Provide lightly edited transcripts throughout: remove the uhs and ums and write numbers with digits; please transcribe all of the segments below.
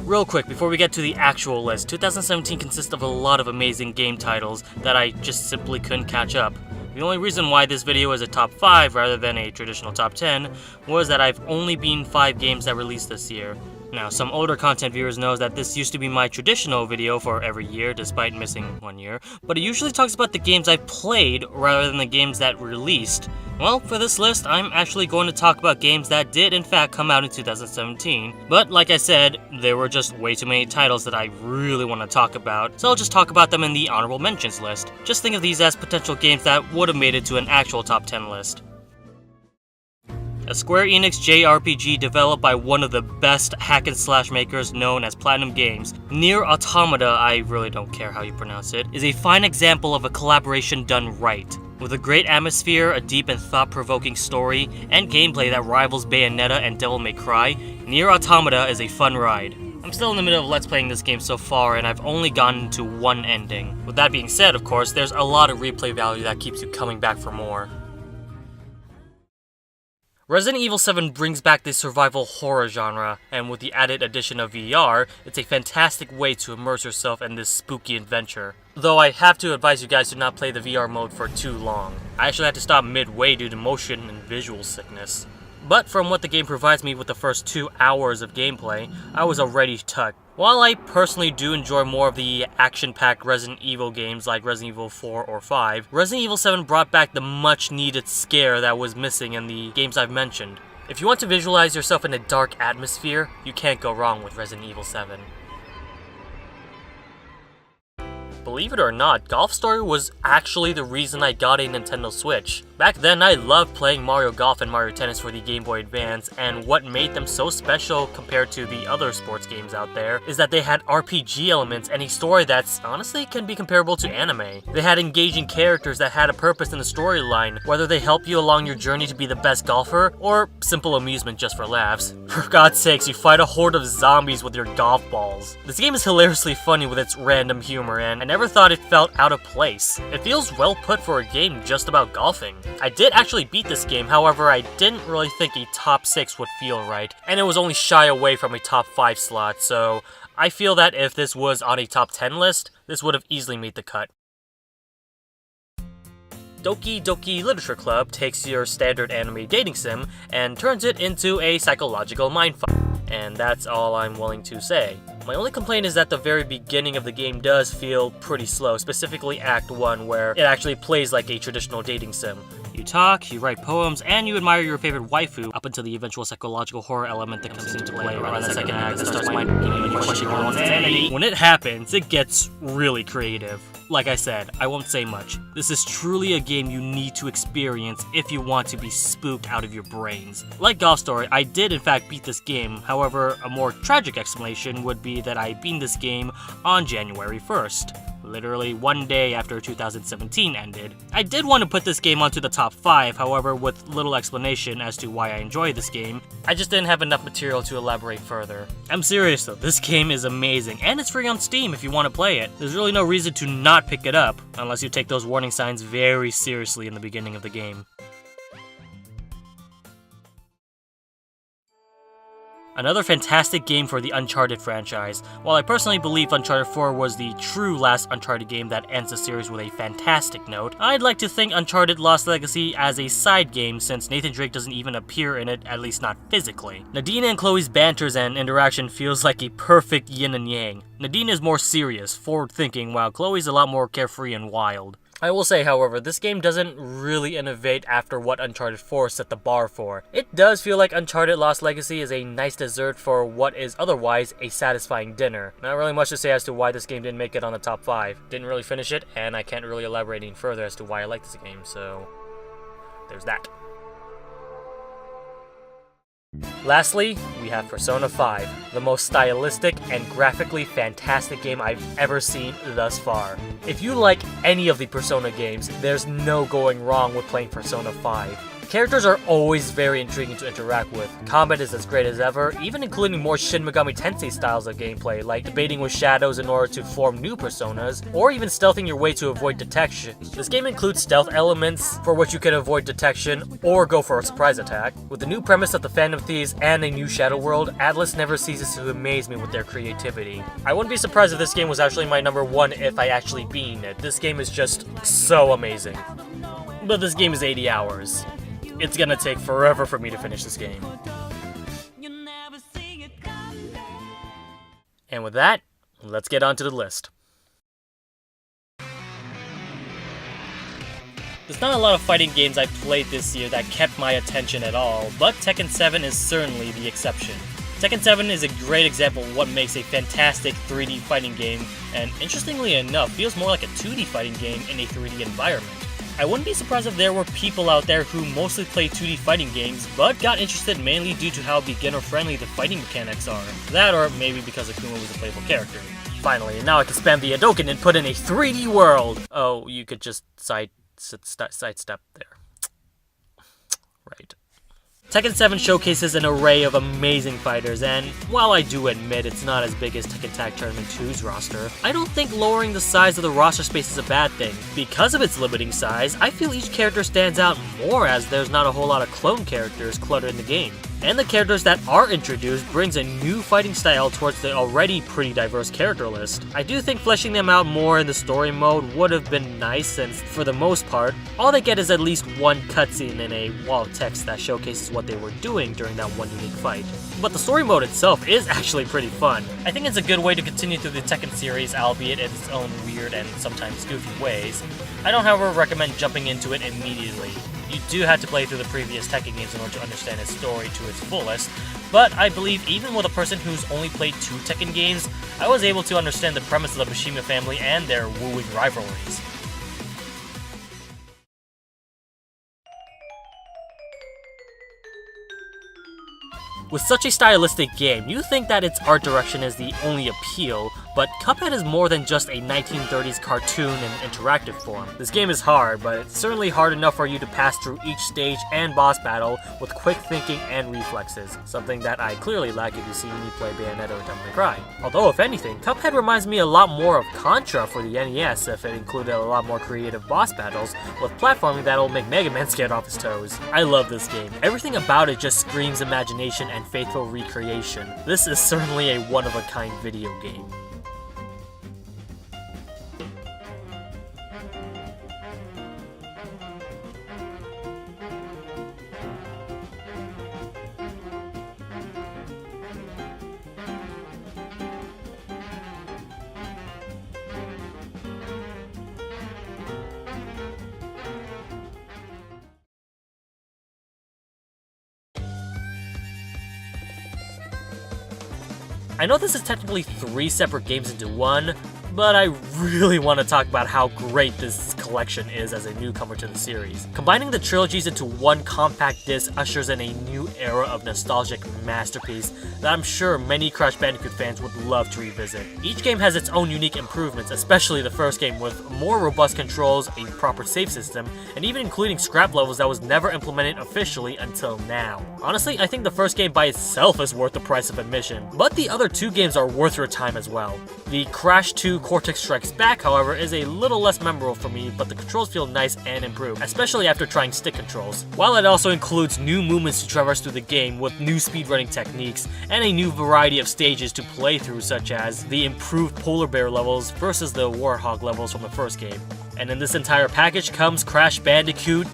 Real quick, before we get to the actual list, 2017 consists of a lot of amazing game titles that I just simply couldn't catch up. The only reason why this video is a top 5 rather than a traditional top 10 was that I've only beaten 5 games that released this year. Now, some older content viewers knows that this used to be my traditional video for every year, despite missing 1 year, but it usually talks about the games I've played rather than the games that released. Well, for this list, I'm actually going to talk about games that did in fact come out in 2017, but like I said, there were just way too many titles that I really want to talk about, so I'll just talk about them in the honorable mentions list. Just think of these as potential games that would have made it to an actual top 10 list. A Square Enix JRPG developed by one of the best hack-and-slash makers known as Platinum Games, Nier Automata, I really don't care how you pronounce it, is a fine example of a collaboration done right. With a great atmosphere, a deep and thought-provoking story, and gameplay that rivals Bayonetta and Devil May Cry, Nier Automata is a fun ride. I'm still in the middle of Let's Playing this game so far, and I've only gotten to one ending. With that being said, of course, there's a lot of replay value that keeps you coming back for more. Resident Evil 7 brings back the survival horror genre, and with the added addition of VR, it's a fantastic way to immerse yourself in this spooky adventure. Though I have to advise you guys to not play the VR mode for too long. I actually had to stop midway due to motion and visual sickness. But from what the game provides me with the first 2 hours of gameplay, I was already touched. While I personally do enjoy more of the action-packed Resident Evil games like Resident Evil 4 or 5, Resident Evil 7 brought back the much-needed scare that was missing in the games I've mentioned. If you want to visualize yourself in a dark atmosphere, you can't go wrong with Resident Evil 7. Believe it or not, Golf Story was actually the reason I got a Nintendo Switch. Back then, I loved playing Mario Golf and Mario Tennis for the Game Boy Advance, and what made them so special compared to the other sports games out there is that they had RPG elements and a story that's honestly can be comparable to anime. They had engaging characters that had a purpose in the storyline, whether they help you along your journey to be the best golfer, or simple amusement just for laughs. For God's sakes, you fight a horde of zombies with your golf balls. This game is hilariously funny with its random humor, and I never thought it felt out of place. It feels well put for a game just about golfing. I did actually beat this game, however I didn't really think a top 6 would feel right, and it was only shy away from a top 5 slot, so I feel that if this was on a top 10 list, this would have easily made the cut. Doki Doki Literature Club takes your standard anime dating sim and turns it into a psychological mindfuck. And that's all I'm willing to say. My only complaint is that the very beginning of the game does feel pretty slow, specifically Act 1, where it actually plays like a traditional dating sim. You talk, you write poems, and you admire your favorite waifu up until the eventual psychological horror element that comes into play around the second act that starts questioning your own sanity. When it happens, it gets really creative. Like I said, I won't say much. This is truly a game you need to experience if you want to be spooked out of your brains. Like Golf Story, I did in fact beat this game, however, a more tragic explanation would be that I beat this game on January 1st. Literally one day after 2017 ended. I did want to put this game onto the top 5, however, with little explanation as to why I enjoy this game. I just didn't have enough material to elaborate further. I'm serious though, this game is amazing, and it's free on Steam if you want to play it. There's really no reason to not pick it up, unless you take those warning signs very seriously in the beginning of the game. Another fantastic game for the Uncharted franchise. While I personally believe Uncharted 4 was the true last Uncharted game that ends the series with a fantastic note, I'd like to think Uncharted Lost Legacy as a side game since Nathan Drake doesn't even appear in it, at least not physically. Nadine and Chloe's banters and interaction feels like a perfect yin and yang. Nadine is more serious, forward-thinking, while Chloe's a lot more carefree and wild. I will say, however, this game doesn't really innovate after what Uncharted 4 set the bar for. It does feel like Uncharted Lost Legacy is a nice dessert for what is otherwise a satisfying dinner. Not really much to say as to why this game didn't make it on the top 5. Didn't really finish it, and I can't really elaborate any further as to why I like this game, so there's that. Lastly, we have Persona 5, the most stylistic and graphically fantastic game I've ever seen thus far. If you like any of the Persona games, there's no going wrong with playing Persona 5. Characters are always very intriguing to interact with. Combat is as great as ever, even including more Shin Megami Tensei styles of gameplay, like debating with shadows in order to form new personas, or even stealthing your way to avoid detection. This game includes stealth elements for which you can avoid detection or go for a surprise attack. With the new premise of the Phantom Thieves and a new Shadow World, Atlus never ceases to amaze me with their creativity. I wouldn't be surprised if this game was actually my number 1 if I actually beat it. This game is just so amazing. But this game is 80 hours. It's gonna take forever for me to finish this game. And with that, let's get on to the list. There's not a lot of fighting games I played this year that kept my attention at all, but Tekken 7 is certainly the exception. Tekken 7 is a great example of what makes a fantastic 3D fighting game, and interestingly enough, feels more like a 2D fighting game in a 3D environment. I wouldn't be surprised if there were people out there who mostly play 2D fighting games, but got interested mainly due to how beginner-friendly the fighting mechanics are. That, or maybe because Akuma was a playable character. Finally, now I can spam the Hadouken and put in a 3D world! Oh, you could just sidestep there. Right. Tekken 7 showcases an array of amazing fighters, and while I do admit it's not as big as Tekken Tag Tournament 2's roster, I don't think lowering the size of the roster space is a bad thing. Because of its limiting size, I feel each character stands out more as there's not a whole lot of clone characters cluttered in the game. And the characters that are introduced brings a new fighting style towards the already pretty diverse character list. I do think fleshing them out more in the story mode would have been nice, since for the most part, all they get is at least one cutscene and a wall of text that showcases what they were doing during that one unique fight. But the story mode itself is actually pretty fun. I think it's a good way to continue through the Tekken series, albeit in its own weird and sometimes goofy ways. I don't, however, recommend jumping into it immediately. You do have to play through the previous Tekken games in order to understand its story to its fullest, but I believe even with a person who's only played 2 Tekken games, I was able to understand the premise of the Mishima family and their wooing rivalries. With such a stylistic game, you think that its art direction is the only appeal, but Cuphead is more than just a 1930s cartoon in interactive form. This game is hard, but it's certainly hard enough for you to pass through each stage and boss battle with quick thinking and reflexes, something that I clearly lack if you see me play Bayonetta or Devil May Cry. Although, if anything, Cuphead reminds me a lot more of Contra for the NES if it included a lot more creative boss battles with platforming that'll make Mega Man scared off his toes. I love this game. Everything about it just screams imagination and faithful recreation. This is certainly a one-of-a-kind video game. I know this is technically 3 separate games into one, but I really want to talk about how great this collection is as a newcomer to the series. Combining the trilogies into one compact disc ushers in a new era of nostalgic masterpiece that I'm sure many Crash Bandicoot fans would love to revisit. Each game has its own unique improvements, especially the first game, with more robust controls, a proper save system, and even including scrap levels that was never implemented officially until now. Honestly, I think the first game by itself is worth the price of admission, but the other 2 games are worth your time as well. The Crash 2 Cortex Strikes Back, however, is a little less memorable for me, but the controls feel nice and improved, especially after trying stick controls. While it also includes new movements to traverse through the game with new speedrunning techniques, and a new variety of stages to play through, such as the improved polar bear levels versus the warthog levels from the first game. And in this entire package comes Crash Bandicoot.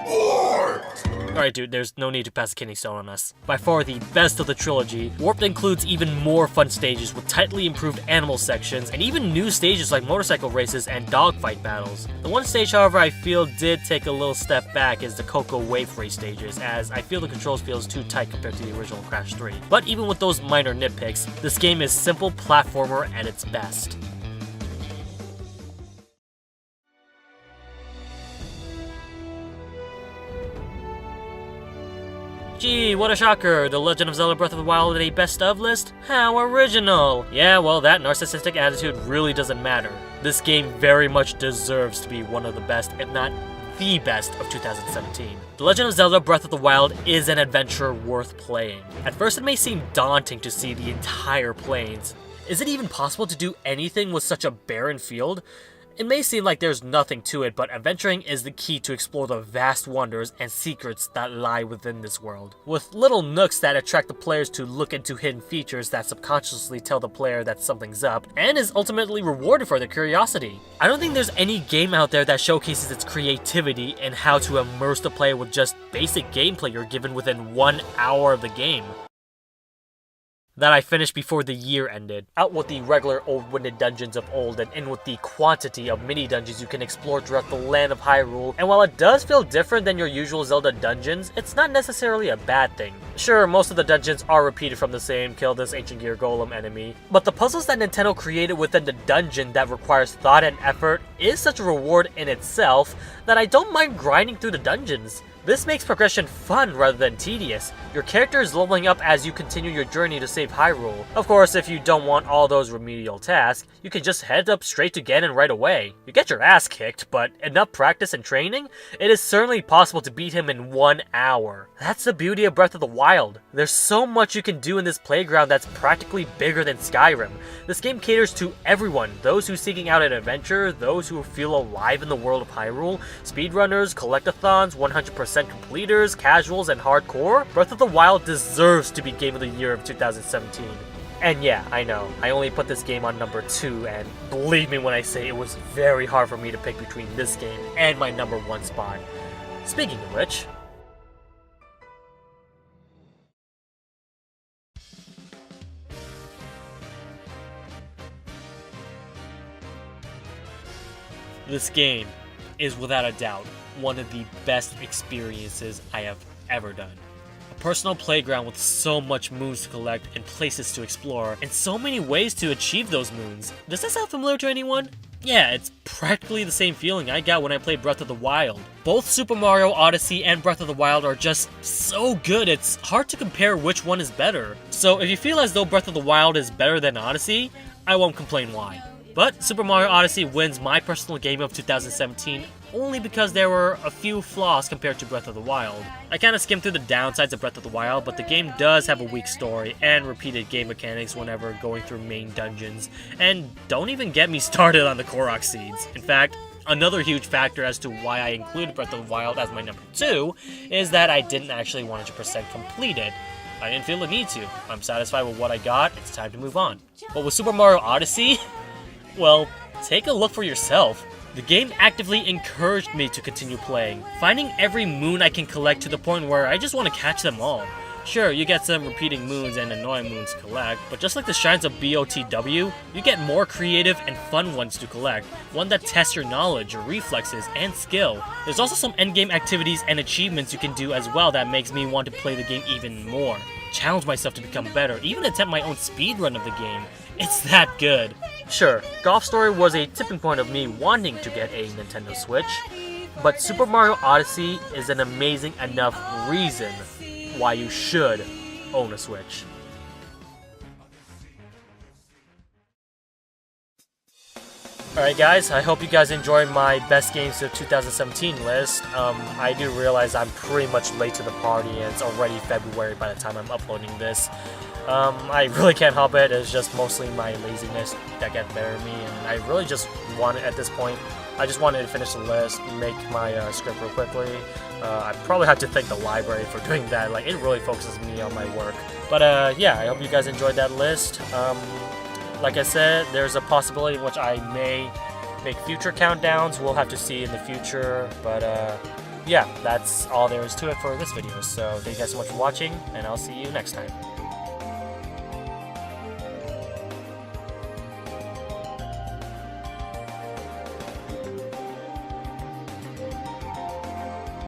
Alright dude, there's no need to pass a kidney stone on us. By far the best of the trilogy, Warped includes even more fun stages with tightly improved animal sections, and even new stages like motorcycle races and dogfight battles. The one stage, however, I feel did take a little step back is the Coco Wave Race stages, as I feel the controls feels too tight compared to the original Crash 3. But even with those minor nitpicks, this game is simple platformer at its best. Gee, what a shocker! The Legend of Zelda Breath of the Wild at a best of list? How original! Yeah, well, that narcissistic attitude really doesn't matter. This game very much deserves to be one of the best, if not the best of 2017. The Legend of Zelda Breath of the Wild is an adventure worth playing. At first it may seem daunting to see the entire plains. Is it even possible to do anything with such a barren field? It may seem like there's nothing to it, but adventuring is the key to explore the vast wonders and secrets that lie within this world. With little nooks that attract the players to look into hidden features that subconsciously tell the player that something's up, and is ultimately rewarded for their curiosity. I don't think there's any game out there that showcases its creativity and how to immerse the player with just basic gameplay you're given within 1 hour of the game. That I finished before the year ended. Out with the regular old-winded dungeons of old and in with the quantity of mini-dungeons you can explore throughout the land of Hyrule. And while it does feel different than your usual Zelda dungeons, it's not necessarily a bad thing. Sure, most of the dungeons are repeated from the same kill this ancient gear golem enemy, but the puzzles that Nintendo created within the dungeon that requires thought and effort is such a reward in itself that I don't mind grinding through the dungeons. This makes progression fun rather than tedious. Your character is leveling up as you continue your journey to save Hyrule. Of course, if you don't want all those remedial tasks, you can just head up straight to Ganon right away. You get your ass kicked, but enough practice and training, it is certainly possible to beat him in 1 hour. That's the beauty of Breath of the Wild. There's so much you can do in this playground that's practically bigger than Skyrim. This game caters to everyone, those who are seeking out an adventure, those who feel alive in the world of Hyrule, speedrunners, collectathons, 100% completers, casuals, and hardcore. Breath of the Wild deserves to be Game of the Year of 2017. And yeah, I know, I only put this game on number 2, and believe me when I say it was very hard for me to pick between this game and my number 1 spot. Speaking of which, this game is without a doubt one of the best experiences I have ever done. A personal playground with so much moons to collect and places to explore, and so many ways to achieve those moons. Does that sound familiar to anyone? Yeah, it's practically the same feeling I got when I played Breath of the Wild. Both Super Mario Odyssey and Breath of the Wild are just so good, it's hard to compare which one is better. So if you feel as though Breath of the Wild is better than Odyssey, I won't complain why. But Super Mario Odyssey wins my personal game of 2017 only because there were a few flaws compared to Breath of the Wild. I kinda skimmed through the downsides of Breath of the Wild, but the game does have a weak story and repeated game mechanics whenever going through main dungeons, and don't even get me started on the Korok seeds. In fact, another huge factor as to why I included Breath of the Wild as my number 2 is that I didn't actually 100% complete it. I didn't feel the need to. I'm satisfied with what I got, it's time to move on. But with Super Mario Odyssey, well, take a look for yourself. The game actively encouraged me to continue playing, finding every moon I can collect to the point where I just want to catch them all. Sure, you get some repeating moons and annoying moons to collect, but just like the shrines of BOTW, you get more creative and fun ones to collect, one that tests your knowledge, your reflexes, and skill. There's also some endgame activities and achievements you can do as well that makes me want to play the game even more, challenge myself to become better, even attempt my own speedrun of the game. It's that good. Sure, Golf Story was a tipping point of me wanting to get a Nintendo Switch, but Super Mario Odyssey is an amazing enough reason why you should own a Switch. Alright guys, I hope you guys enjoyed my best games of 2017 list. I do realize I'm pretty much late to the party and it's already February by the time I'm uploading this. I really can't help it, it's just mostly my laziness that got the better of me, and I really just wanted, at this point, I just wanted to finish the list, make my script real quickly. I probably have to thank the library for doing that, like, it really focuses me on my work. But yeah, I hope you guys enjoyed that list. Like I said, there's a possibility in which I may make future countdowns, we'll have to see in the future, but yeah, that's all there is to it for this video. So thank you guys so much for watching, and I'll see you next time.